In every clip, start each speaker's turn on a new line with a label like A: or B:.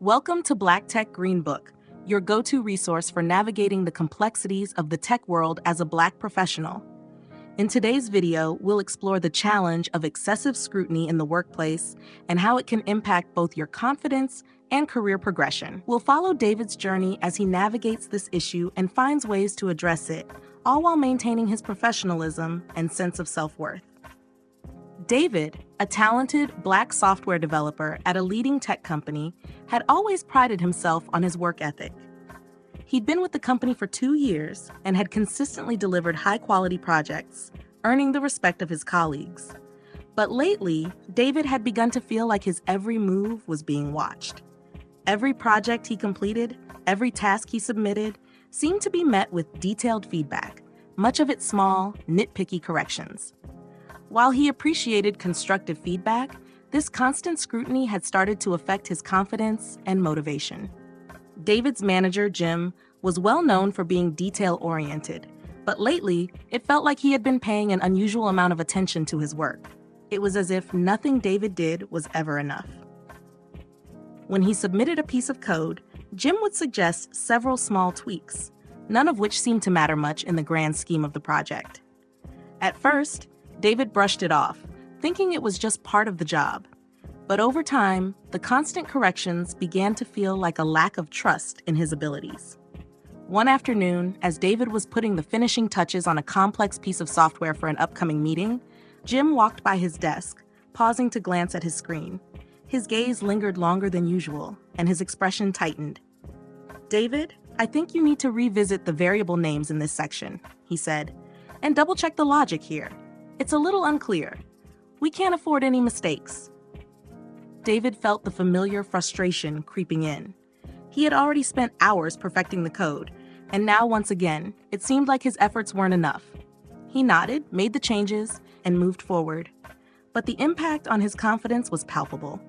A: Welcome to Black Tech Green Book, your go-to resource for navigating the complexities of the tech world as a Black professional. In today's video, we'll explore the challenge of excessive scrutiny in the workplace and how it can impact both your confidence and career progression. We'll follow David's journey as he navigates this issue and finds ways to address it, all while maintaining his professionalism and sense of self-worth. David, a talented Black software developer at a leading tech company, had always prided himself on his work ethic. He'd been with the company for 2 years and had consistently delivered high-quality projects, earning the respect of his colleagues. But lately, David had begun to feel like his every move was being watched. Every project he completed, every task he submitted, seemed to be met with detailed feedback, much of it small, nitpicky corrections. While he appreciated constructive feedback, this constant scrutiny had started to affect his confidence and motivation. David's manager, Jim, was well known for being detail-oriented, but lately, it felt like he had been paying an unusual amount of attention to his work. It was as if nothing David did was ever enough. When he submitted a piece of code, Jim would suggest several small tweaks, none of which seemed to matter much in the grand scheme of the project. At first, David brushed it off, thinking it was just part of the job. But over time, the constant corrections began to feel like a lack of trust in his abilities. One afternoon, as David was putting the finishing touches on a complex piece of software for an upcoming meeting, Jim walked by his desk, pausing to glance at his screen. His gaze lingered longer than usual, and his expression tightened. "David, I think you need to revisit the variable names in this section," he said, "and double-check the logic here. It's a little unclear. We can't afford any mistakes." David felt the familiar frustration creeping in. He had already spent hours perfecting the code, and now once again, it seemed like his efforts weren't enough. He nodded, made the changes, and moved forward. But the impact on his confidence was palpable.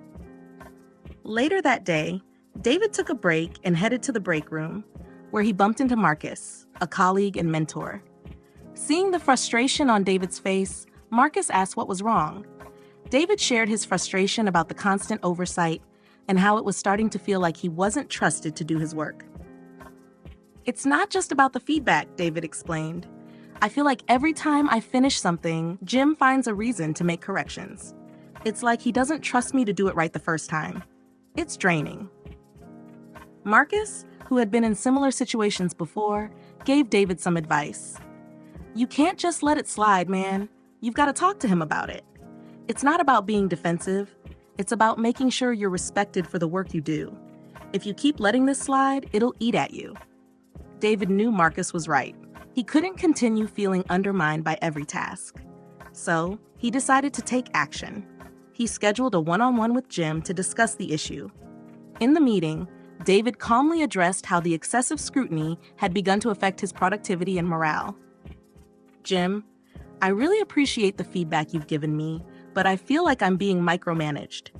A: Later that day, David took a break and headed to the break room, where he bumped into Marcus, a colleague and mentor. Seeing the frustration on David's face, Marcus asked what was wrong. David shared his frustration about the constant oversight and how it was starting to feel like he wasn't trusted to do his work. "It's not just about the feedback," David explained. "I feel like every time I finish something, Jim finds a reason to make corrections. It's like he doesn't trust me to do it right the first time. It's draining." Marcus, who had been in similar situations before, gave David some advice. "You can't just let it slide, man. You've got to talk to him about it. It's not about being defensive. It's about making sure you're respected for the work you do. If you keep letting this slide, it'll eat at you." David knew Marcus was right. He couldn't continue feeling undermined by every task. So, he decided to take action. He scheduled a one-on-one with Jim to discuss the issue. In the meeting, David calmly addressed how the excessive scrutiny had begun to affect his productivity and morale. "Jim, I really appreciate the feedback you've given me, but I feel like I'm being micromanaged.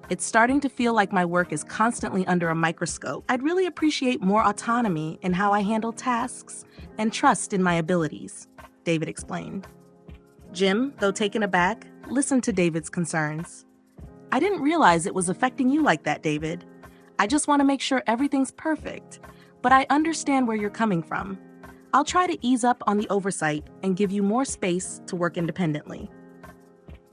A: It's starting to feel like my work is constantly under a microscope. I'd really appreciate more autonomy in how I handle tasks and trust in my abilities," David explained. Jim, though taken aback, listened to David's concerns. "I didn't realize it was affecting you like that, David. I just want to make sure everything's perfect, but I understand where you're coming from. I'll try to ease up on the oversight and give you more space to work independently."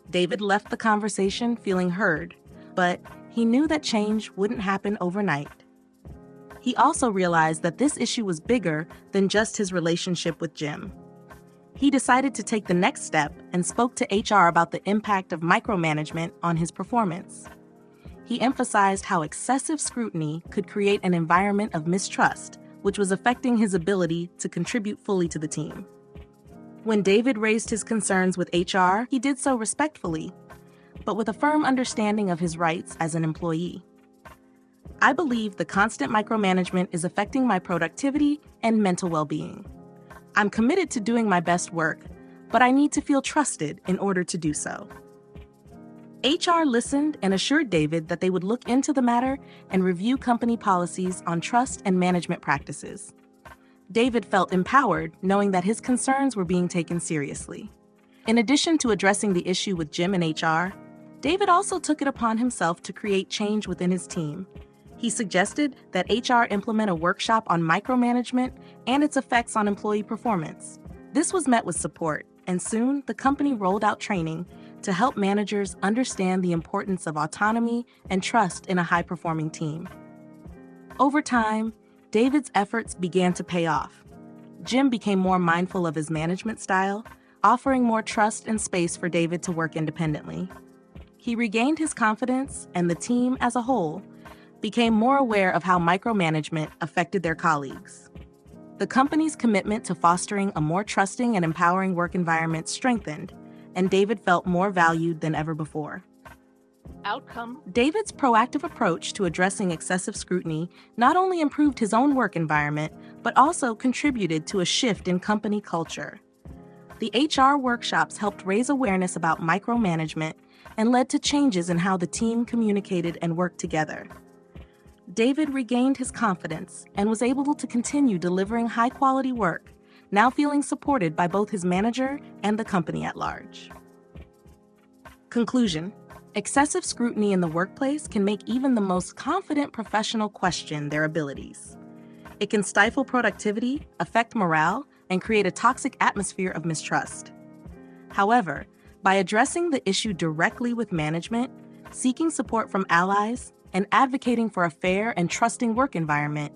A: David left the conversation feeling heard, but he knew that change wouldn't happen overnight. He also realized that this issue was bigger than just his relationship with Jim. He decided to take the next step and spoke to HR about the impact of micromanagement on his performance. He emphasized how excessive scrutiny could create an environment of mistrust, which was affecting his ability to contribute fully to the team. When David raised his concerns with HR, he did so respectfully, but with a firm understanding of his rights as an employee. "I believe the constant micromanagement is affecting my productivity and mental well-being. I'm committed to doing my best work, but I need to feel trusted in order to do so." HR listened and assured David that they would look into the matter and review company policies on trust and management practices. David felt empowered knowing that his concerns were being taken seriously. In addition to addressing the issue with Jim and HR, David also took it upon himself to create change within his team. He suggested that HR implement a workshop on micromanagement and its effects on employee performance. This was met with support, and soon the company rolled out training to help managers understand the importance of autonomy and trust in a high-performing team. Over time, David's efforts began to pay off. Jim became more mindful of his management style, offering more trust and space for David to work independently. He regained his confidence, and the team as a whole became more aware of how micromanagement affected their colleagues. The company's commitment to fostering a more trusting and empowering work environment strengthened, and David felt more valued than ever before.
B: Outcome.
A: David's proactive approach to addressing excessive scrutiny not only improved his own work environment, but also contributed to a shift in company culture. The HR workshops helped raise awareness about micromanagement and led to changes in how the team communicated and worked together. David regained his confidence and was able to continue delivering high-quality work, now feeling supported by both his manager and the company at large. Conclusion: excessive scrutiny in the workplace can make even the most confident professional question their abilities. It can stifle productivity, affect morale, and create a toxic atmosphere of mistrust. However, by addressing the issue directly with management, seeking support from allies, and advocating for a fair and trusting work environment,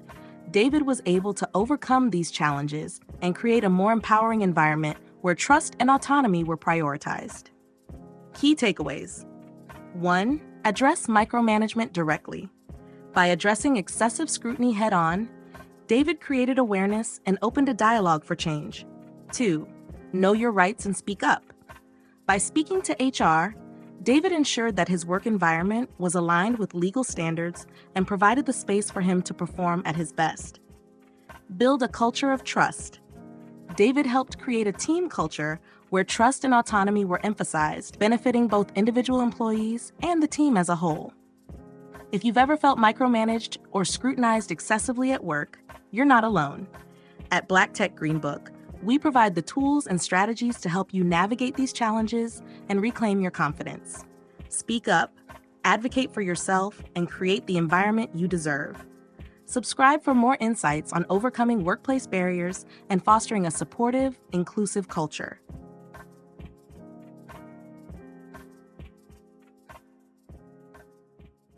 A: David was able to overcome these challenges and create a more empowering environment where trust and autonomy were prioritized. Key takeaways. 1. Address micromanagement directly. By addressing excessive scrutiny head-on, David created awareness and opened a dialogue for change. 2. Know your rights and speak up. By speaking to HR, David ensured that his work environment was aligned with legal standards and provided the space for him to perform at his best. Build a culture of trust. David helped create a team culture where trust and autonomy were emphasized, benefiting both individual employees and the team as a whole. If you've ever felt micromanaged or scrutinized excessively at work, you're not alone. At Black Tech GreenBook, we provide the tools and strategies to help you navigate these challenges and reclaim your confidence. Speak up, advocate for yourself, and create the environment you deserve. Subscribe for more insights on overcoming workplace barriers and fostering a supportive, inclusive culture.